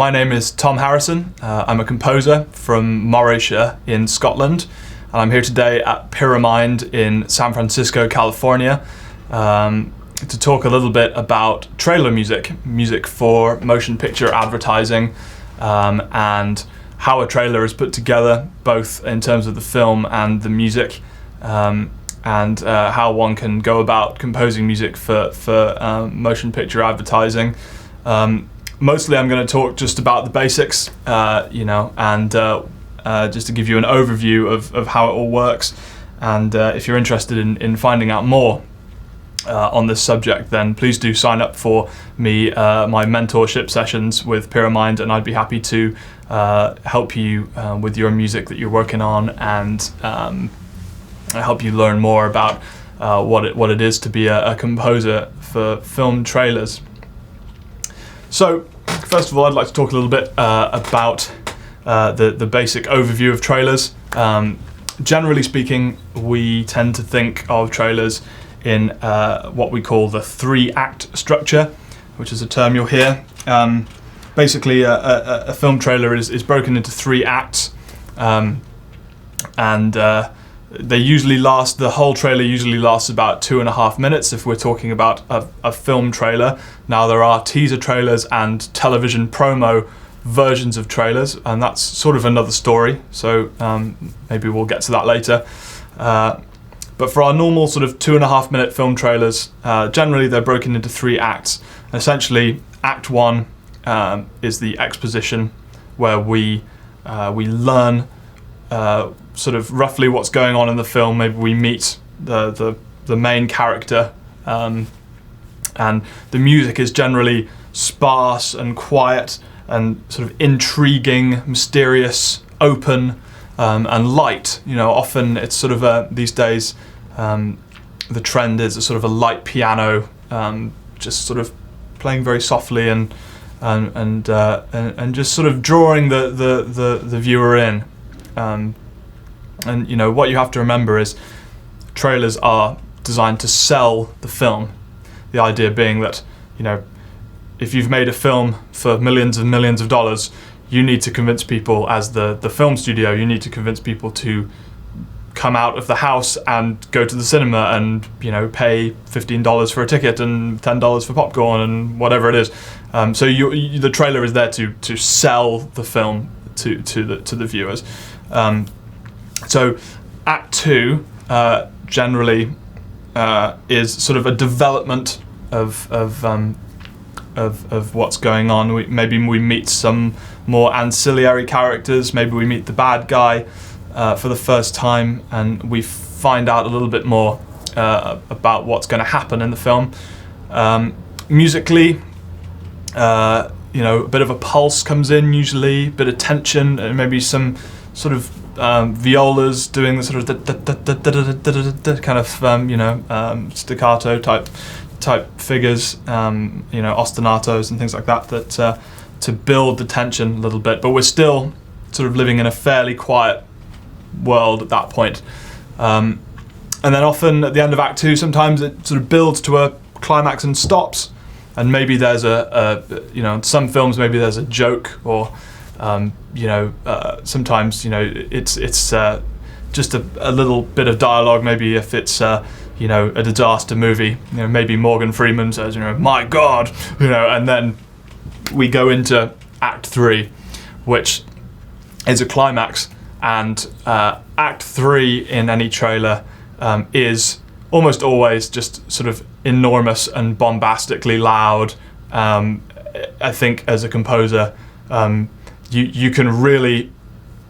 My name is Tom Harrison. I'm a composer from Morayshire in Scotland, and I'm here today at Pyramind in San Francisco, California, to talk a little bit about trailer music for motion picture advertising, and how a trailer is put together, both in terms of the film and the music, and how one can go about composing music for motion picture advertising. Mostly I'm going to talk just about the basics, and just to give you an overview of how it all works. And if you're interested in finding out more on this subject, then please do sign up for my mentorship sessions with Pyramind, and I'd be happy to help you with your music that you're working on, and help you learn more about what it is to be a composer for film trailers. So, first of all, I'd like to talk a little bit about the basic overview of trailers. Generally speaking, we tend to think of trailers in what we call the 3-act structure, which is a term you'll hear. Basically, a film trailer is broken into 3 acts, and they usually last, the whole trailer usually lasts about 2.5 minutes if we're talking about a film trailer. Now, there are teaser trailers and television promo versions of trailers, and that's sort of another story, so maybe we'll get to that later. But for our normal sort of 2.5 minute film trailers, generally they're broken into 3 acts. Essentially, Act 1 is the exposition, where we learn sort of roughly what's going on in the film. Maybe we meet the main character, and the music is generally sparse and quiet and sort of intriguing, mysterious, open, and light. Often it's sort of these days the trend is a sort of a light piano, just sort of playing very softly and just sort of drawing the viewer in. And what you have to remember is trailers are designed to sell the film. The idea being that, if you've made a film for millions and millions of dollars, you need to convince people, as the film studio, you need to convince people to come out of the house and go to the cinema and, pay $15 for a ticket and $10 for popcorn and whatever it is. So the trailer is there to sell the film to the viewers. So Act 2 generally is sort of a development of what's going on. Maybe we meet some more ancillary characters. Maybe we meet the bad guy for the first time, and we find out a little bit more about what's going to happen in the film. Musically, a bit of a pulse comes in, usually a bit of tension, and maybe some sort of violas doing the sort of kind of staccato type figures, ostinatos and things like that to build the tension a little bit. But we're still sort of living in a fairly quiet world at that point. And then often at the end of Act 2, sometimes it sort of builds to a climax and stops. And maybe there's in some films maybe there's a joke, or sometimes it's just a little bit of dialogue. Maybe if it's a disaster movie, maybe Morgan Freeman says, "My God," and then we go into Act 3, which is a climax. And Act 3 in any trailer is almost always just sort of enormous and bombastically loud. I think as a composer, you can really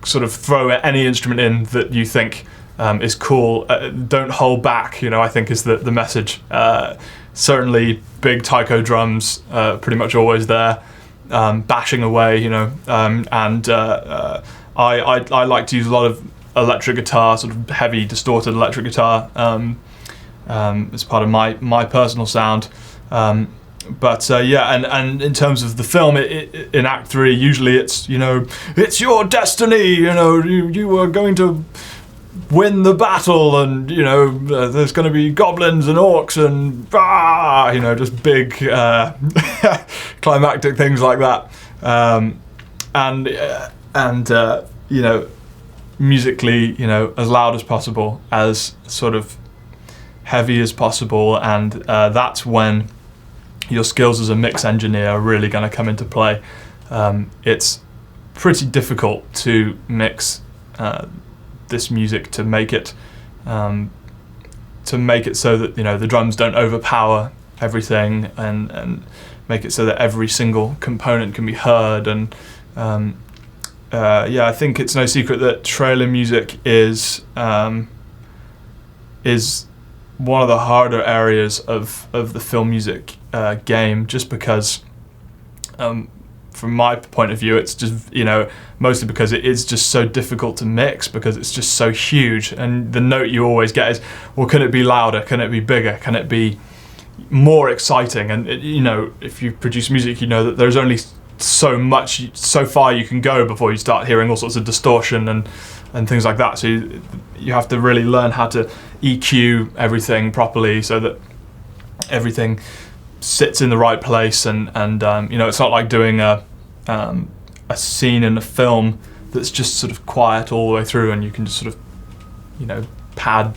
sort of throw any instrument in that you think is cool. Don't hold back, I think is the message. Certainly big taiko drums, pretty much always there, bashing away, and I like to use a lot of electric guitar, sort of heavy distorted electric guitar, as part of my personal sound. But and in terms of the film, in Act 3, usually it's it's your destiny. You are going to win the battle, and there's going to be goblins and orcs and just big climactic things like that. you know, musically, you know, as loud as possible, as sort of heavy as possible, and that's when your skills as a mix engineer are really going to come into play. It's pretty difficult to mix this music to make it so that, you know, the drums don't overpower everything, and make it so that every single component can be heard. And I think it's no secret that trailer music is one of the harder areas of the film music game, just because from my point of view, it's just, you know, mostly because it is just so difficult to mix, because it's just so huge, and the note you always get is, well, can it be louder, can it be bigger, can it be more exciting? And you know, if you produce music, you know that there's only so far you can go before you start hearing all sorts of distortion and things like that. So you have to really learn how to EQ everything properly so that everything sits in the right place, and you know, it's not like doing a scene in a film that's just sort of quiet all the way through, and you can just sort of, you know, pad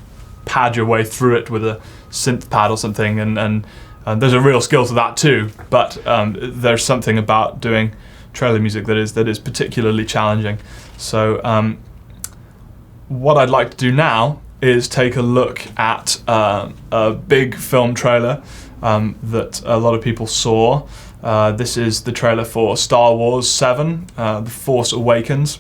your way through it with a synth pad or something, and there's a real skill to that too, but there's something about doing trailer music that is particularly challenging. So what I'd like to do now is take a look at a big film trailer that a lot of people saw. This is the trailer for Star Wars 7, The Force Awakens.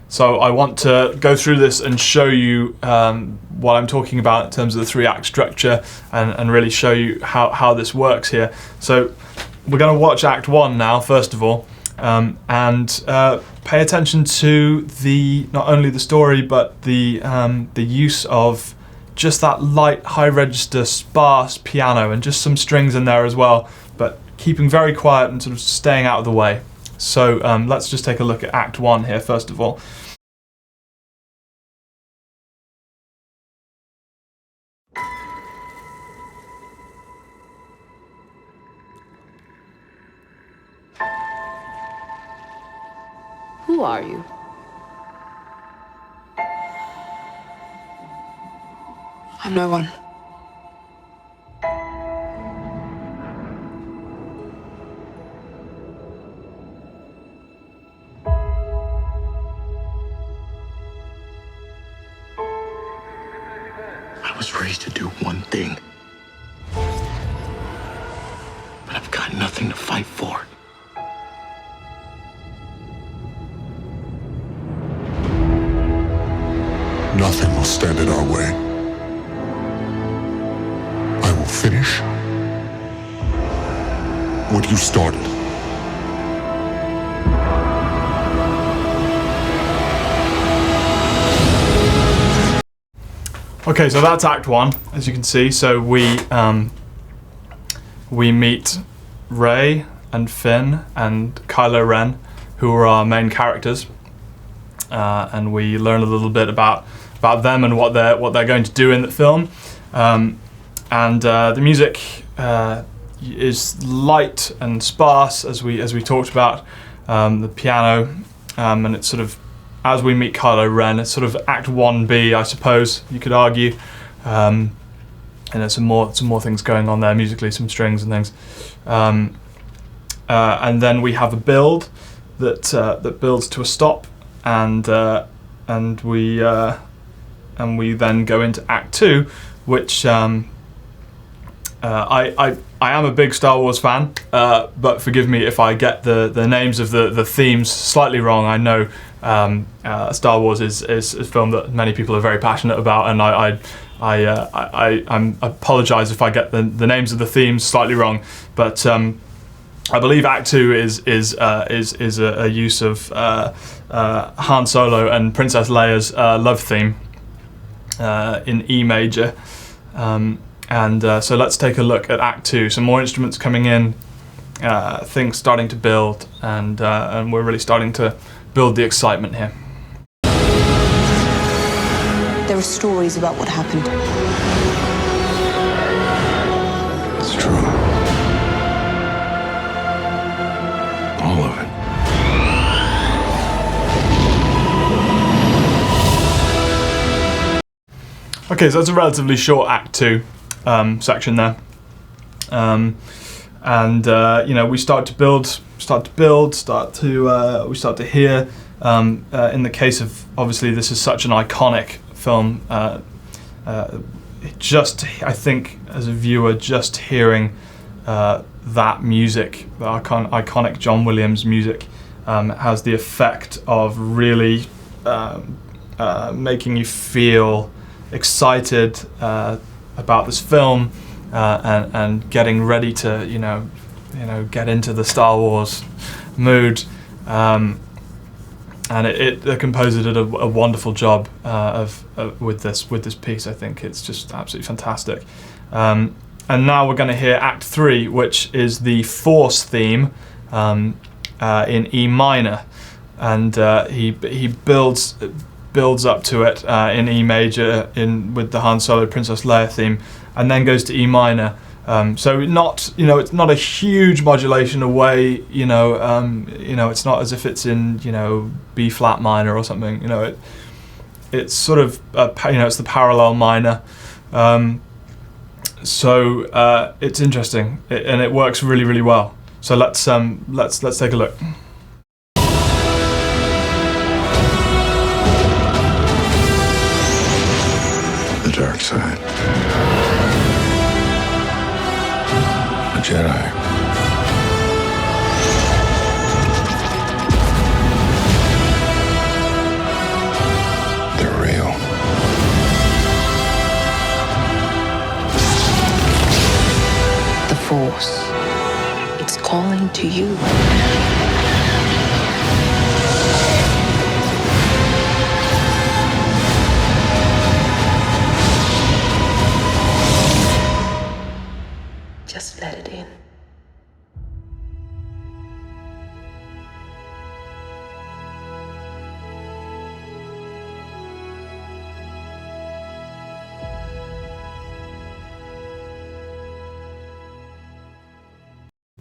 So I want to go through this and show you what I'm talking about in terms of the 3-act structure, and really show you how this works here. So we're going to watch Act 1 now, first of all, and pay attention to not only the story, but the use of just that light, high register, sparse piano, and just some strings in there as well, but keeping very quiet and sort of staying out of the way. So let's just take a look at Act 1 here, first of all. Who are you? I'm no one. I was raised to do one thing, but I've got nothing to fight for. Nothing will stand in our way. I will finish what you started. Okay, so that's Act 1, as you can see. So we meet Rey and Finn and Kylo Ren, who are our main characters, and we learn a little bit about them and what they're going to do in the film. The music is light and sparse, as we talked about. The piano, and it's sort of, as we meet Kylo Ren, it's sort of Act 1B, I suppose you could argue. And there's some more things going on there musically, some strings and things. And then we have a build that builds to a stop, and we then go into Act 2, which I am a big Star Wars fan, but forgive me if I get the names of the themes slightly wrong. I know Star Wars is a film that many people are very passionate about, and I apologise if I get the names of the themes slightly wrong. But I believe Act 2 is a use of Han Solo and Princess Leia's love theme in E major. So let's take a look at Act 2. Some more instruments coming in, things starting to build, and we're really starting to build the excitement here. There are stories about what happened. It's true. Okay, so that's a relatively short Act 2 section there. We start to build, we start to hear, in the case of, obviously this is such an iconic film, I think as a viewer, just hearing that music, the iconic John Williams music, has the effect of really making you feel excited about this film, and getting ready to get into the Star Wars mood. And the composer did a wonderful job with this piece. I think it's just absolutely fantastic. And now we're going to hear Act 3, which is the Force theme in E minor, and he builds up to it in E major with the Han Solo Princess Leia theme, and then goes to E minor. So it's not a huge modulation away. It's not as if it's in B flat minor or something. It's sort of it's the parallel minor. So it's interesting, and it works really, really well. So let's take a look. The dark side. A Jedi. They're real. The Force. It's calling to you. Just let it in.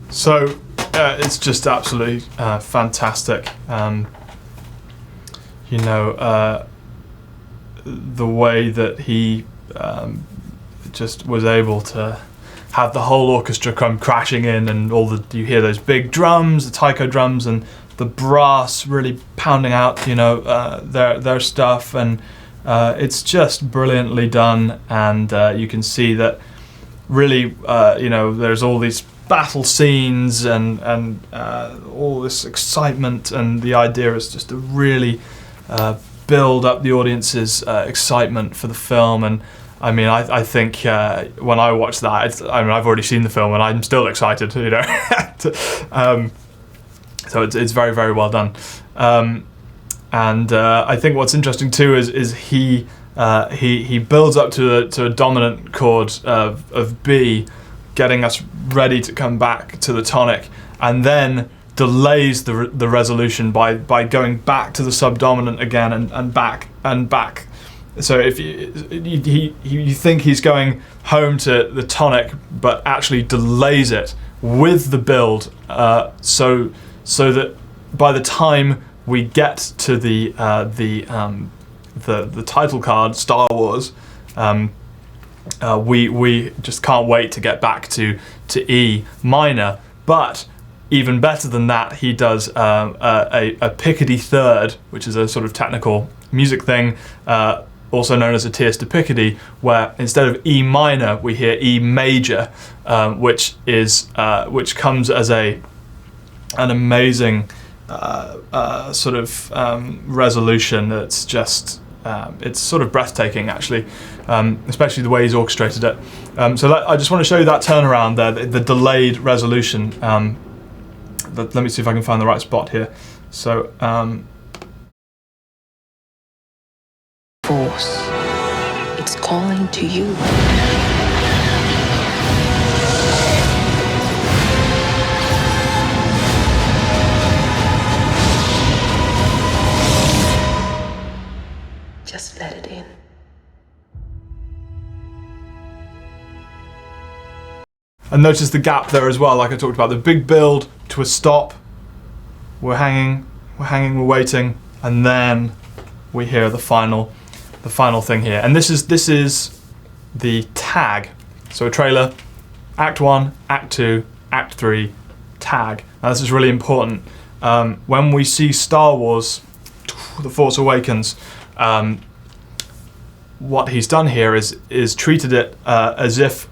So it's just absolutely fantastic. The way that he just was able to have the whole orchestra come crashing in, and you hear those big drums, the taiko drums, and the brass really pounding out, their stuff, and it's just brilliantly done. And you can see that really, there's all these battle scenes and all this excitement, and the idea is just to really build up the audience's excitement for the film. And I mean, I think when I watch that, I've already seen the film and I'm still excited, so it's very, very well done. And I think what's interesting too is he builds up to a dominant chord of B, getting us ready to come back to the tonic, and then delays the resolution by going back to the subdominant again and back and back. So if you think he's going home to the tonic, but actually delays it with the build, so that by the time we get to the title card, Star Wars, we just can't wait to get back to E minor. But even better than that, he does a Picardy third, which is a sort of technical music thing, also known as a tierce de Picardy, where instead of E minor we hear E major, which comes as an amazing sort of resolution that's just it's sort of breathtaking, actually, especially the way he's orchestrated it. So I just want to show you that turnaround there, the delayed resolution. Let me see if I can find the right spot here. So Force. It's calling to you. Just let it in. And notice the gap there as well, like I talked about, the big build to a stop. We're hanging, we're waiting, and then we hear the final the final thing here. And this is the tag. So a trailer, Act 1, Act 2, Act 3, tag. Now this is really important. When we see Star Wars, The Force Awakens, what he's done here is treated it as if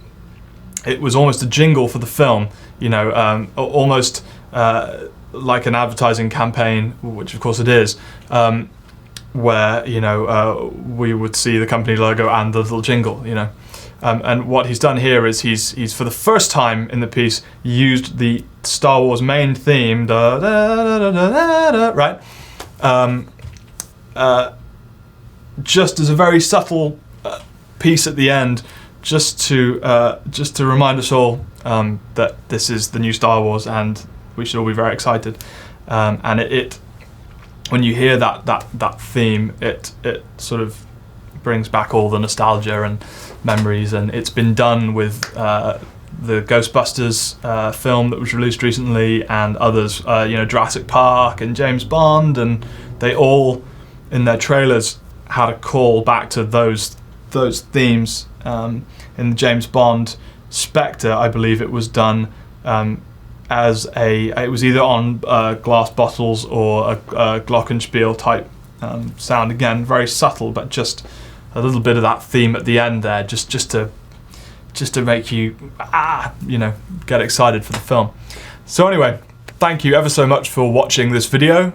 it was almost a jingle for the film, almost like an advertising campaign, which of course it is, where we would see the company logo and the little jingle, and what he's done here is he's for the first time in the piece used the Star Wars main theme, right, just as a very subtle piece at the end, just to remind us all that this is the new Star Wars and we should all be very excited. And it when you hear that theme, it sort of brings back all the nostalgia and memories. And it's been done with the Ghostbusters film that was released recently, and others, Jurassic Park and James Bond, and they all in their trailers had a call back to those themes. In the James Bond Spectre, I believe it was done it was either on glass bottles or a glockenspiel type sound. Again, very subtle, but just a little bit of that theme at the end there, just to make you get excited for the film. So anyway, thank you ever so much for watching this video.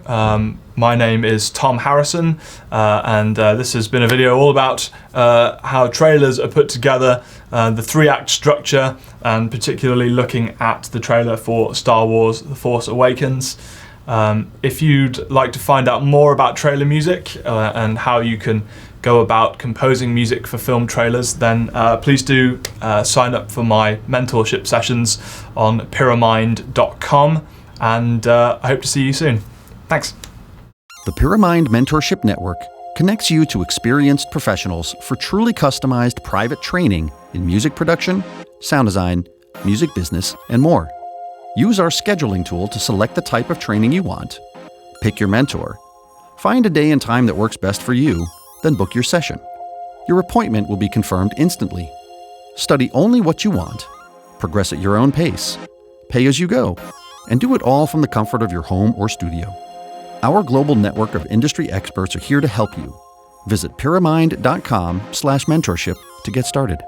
My name is Tom Harrison, and this has been a video all about how trailers are put together, the 3-act structure, and particularly looking at the trailer for Star Wars: The Force Awakens. If you'd like to find out more about trailer music and how you can go about composing music for film trailers, then please do sign up for my mentorship sessions on Pyramind.com, and I hope to see you soon. Thanks. The Pyramind Mentorship Network connects you to experienced professionals for truly customized private training in music production, sound design, music business, and more. Use our scheduling tool to select the type of training you want. Pick your mentor. Find a day and time that works best for you, then book your session. Your appointment will be confirmed instantly. Study only what you want. Progress at your own pace. Pay as you go. And do it all from the comfort of your home or studio. Our global network of industry experts are here to help you. Visit Pyramind.com/mentorship to get started.